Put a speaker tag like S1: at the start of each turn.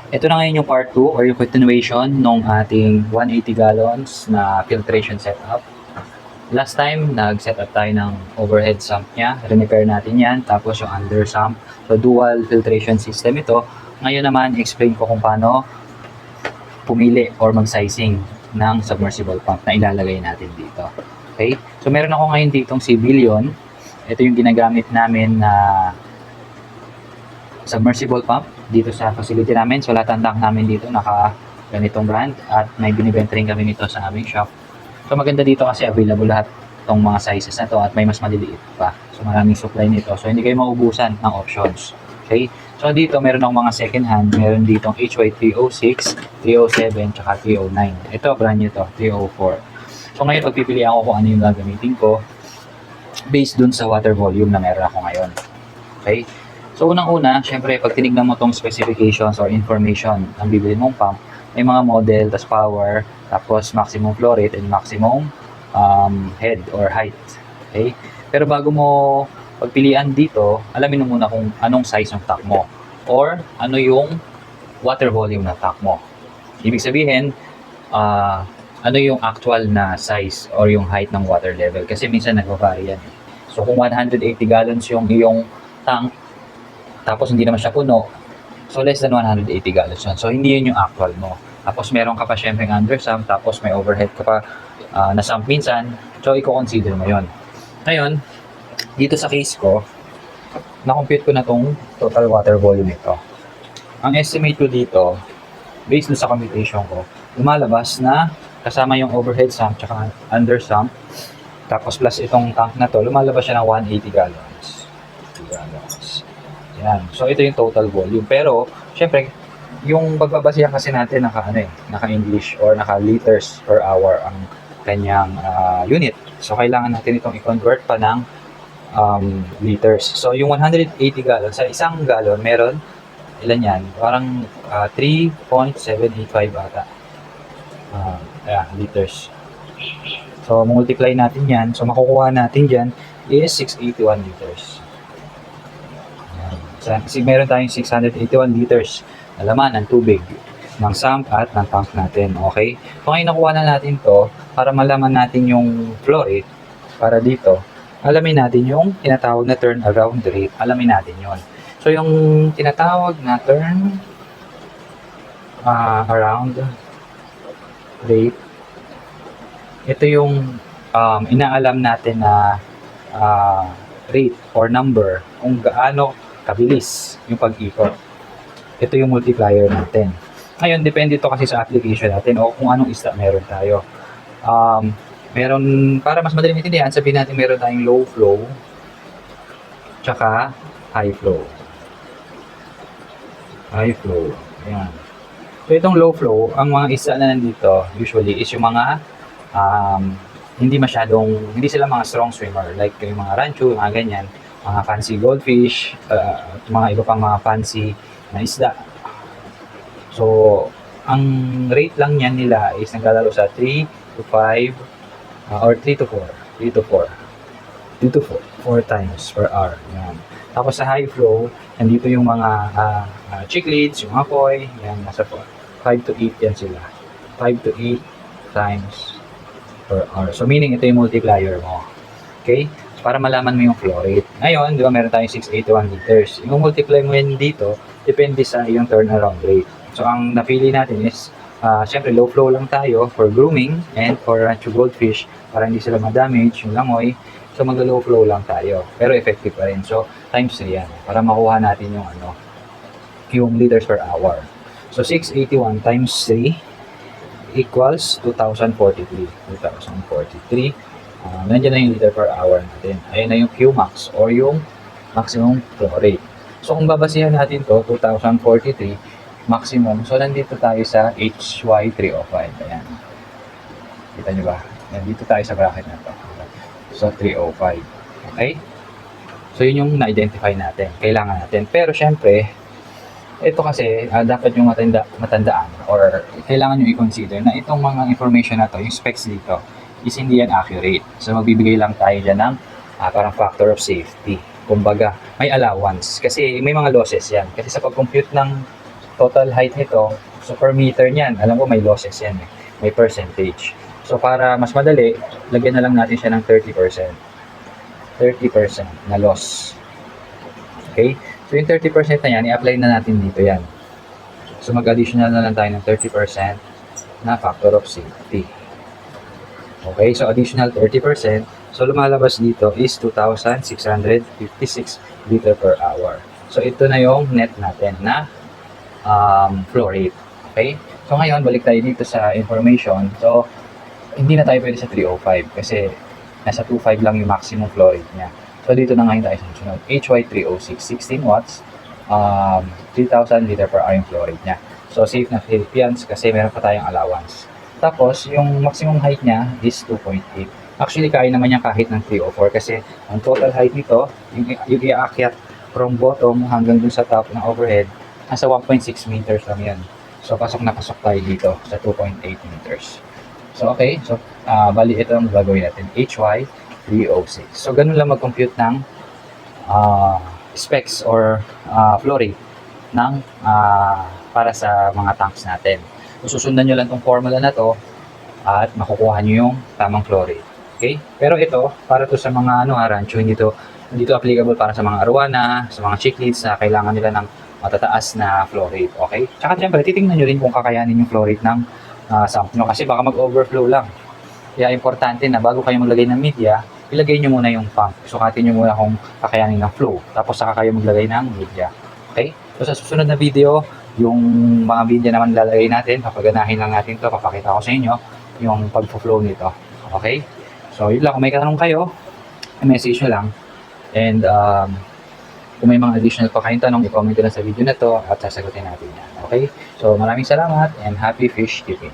S1: Ito na ngayon yung part 2 or yung continuation ng ating 180 gallons na filtration setup. Last time, nag-set up tayo ng overhead sump niya. Repair natin yan. Tapos yung under sump. So, dual filtration system ito. Ngayon naman, explain ko kung paano pumili or mag-sizing ng submersible pump na ilalagay natin dito. Okay? So, meron ako ngayon ditong Civilion. Ito yung ginagamit namin na submersible pump dito sa facility namin. So, lahat ng tank namin dito naka ganitong brand at may binibenta rin kami nito sa aming shop. So, maganda dito kasi available lahat itong mga sizes na to at may mas maliliit pa. So, maraming supply nito. So, hindi kayo maubusan ng options. Okay? So, dito meron akong mga second hand. Meron ditong HY306, 307, tsaka 309. Ito, brand new to, 304. So, ngayon, pagpipili ako kung ano yung gagamitin ko based dun sa water volume na meron ako ngayon. Okay? So, unang-una, syempre, pag tinignan mo tong specifications or information ng bibili mong pump, may mga model, tas power, tapos maximum flow rate and maximum head or height. Okay? Pero bago mo pagpilian dito, alamin mo muna kung anong size ng tank mo or ano yung water volume ng tank mo. Ibig sabihin, ano yung actual na size or yung height ng water level kasi minsan nagva-vary yan. So, kung 180 gallons yung iyong tank, tapos hindi naman siya puno, so less than 180 gallons yun. So, hindi yun yung actual mo. Tapos, meron ka pa syempre under sump, tapos may overhead ka pa na sump minsan. So, i-consider mo yun. Ngayon, dito sa case ko, na-compute ko na tong total water volume nito. Ang estimate ko dito, based sa computation ko, lumalabas na kasama yung overhead sump tsaka under sump, tapos plus itong tank na to, lumalabas siya ng 180 gallons. Yan. So, ito yung total volume. Pero, syempre, yung pagbabasihan kasi natin naka-English or naka-liters per hour ang kanyang unit. So, kailangan natin itong i-convert pa ng liters. So, yung 180 gallons, sa isang gallon, meron, ilan yan? Parang 3.785 ata. Liters. So, multiply natin yan. So, makukuha natin dyan is 681 liters. Kasi meron tayong 681 liters na laman ng tubig ng sump at ng tank natin. Okay? So ngayon nakuha na natin to para malaman natin yung flow rate para dito. Alamin natin yung tinatawag na turnaround rate. Alamin natin yon. So yung tinatawag na turn around rate, ito yung inaalam natin na rate or number kung gaano kabilis yung pag-ikot. Ito yung multiplier natin. Ngayon, depende ito kasi sa application natin o kung anong isda meron tayo. Meron, para mas madaling intindihan, sabihin natin meron tayong low flow tsaka high flow. High flow. Ayan. So, itong low flow, ang mga isda na nandito, usually, is yung mga hindi sila mga strong swimmer. Like yung mga rancho, mga ganyan. Mga fancy goldfish, mga iba pang mga fancy na isda. So, ang rate lang niyan nila is naglalaro sa 3 to 5 or 3 to 4. 3 to 4. 3 to 4 times per hour. Yan. Tapos sa high flow, nandito yung mga cichlids, yung mga koi, yan, nasa 5 to 8 yan sila. 5 to 8 times per hour. So, meaning ito yung multiplier mo. Okay? Para malaman mo yung flow rate. Ngayon, di ba meron tayong 681 liters. Yung multiply mo yan dito, depende sa iyong turnaround rate. So, ang napili natin is, syempre low flow lang tayo for grooming and for rancho goldfish para hindi sila ma-damage yung langoy. So, mag-low flow lang tayo. Pero effective pa rin. So, times 3 yan. Para makuha natin yung liters per hour. So, 681 times 3 equals 2,043. 2,043. Nandiyan na yung liter per hour natin. Ayun na yung Qmax or yung maximum flow rate. So, kung babasihan natin to 2,043 maximum. So, nandito tayo sa HY305. Ayan. Kita nyo ba? Nandito tayo sa bracket na to. So, 305. Okay? So, yun yung na-identify natin. Kailangan natin. Pero, syempre, ito kasi, dapat yung matandaan or kailangan nyo i-consider na itong mga information na to, yung specs dito, is hindi yan accurate. So, magbibigay lang tayo dyan ng parang factor of safety. Kumbaga, may allowance. Kasi may mga losses yan. Kasi sa pag-compute ng total height nito, so per meter niyan, alam ko may losses yan eh. May percentage. So para mas madali, lagyan na lang natin siya ng 30%. 30% na loss. Okay? So yung 30% na yan, i-apply na natin dito yan. So mag-additional na lang tayo ng 30% na factor of safety. Okay? So additional 30%. So lumalabas dito is 2,656 liter per hour. So ito na yung net natin na flow rate. Okay? So ngayon, balik tayo dito sa information. So hindi na tayo pwede sa 305 kasi nasa 2.5 lang yung maximum flow rate niya. So dito na ngayon tayo sa sunod. HY306, 16 watts, 3,000 liter per hour yung flow rate niya. So safe na safe yan kasi meron pa tayong allowance. Tapos yung maximum height niya is 2.8. Actually kaya naman niya kahit ng 304 kasi ang total height nito, yung iaakyat from bottom hanggang dun sa top ng overhead, nasa 1.6 meters lang yan. So pasok na pasok tayo dito sa 2.8 meters. So okay, so bali ito ang gagawin natin, HY306. So ganun lang mag-compute ng specs or flow rate ng para sa mga tanks natin. So susundan nyo lang itong formula na to at makukuha nyo yung tamang flow rate. Okay? Pero ito, para to sa mga rancho, hindi to applicable para sa mga arwana, sa mga chickleads na kailangan nila ng matataas na flow rate. Okay? Tsaka siyempre, titingnan nyo rin kung kakayanin yung flow rate ng sump nyo kasi baka mag-overflow lang. Kaya importante na bago kayo maglagay ng media, ilagay nyo muna yung pump. Sukatin nyo muna kung kakayanin ng flow. Tapos saka kayo maglagay ng media. Okay? So sa susunod na video, yung mga media naman lalagay natin, papaganahin lang natin to, papakita ko sa inyo yung pag-flow nito. Okay? So yun lang, kung may katanong kayo, message nyo lang. And kung may mga additional pa kayong tanong, i-comment nyo lang sa video na to at sasagutin natin yan. Okay? So maraming salamat and happy fish keeping.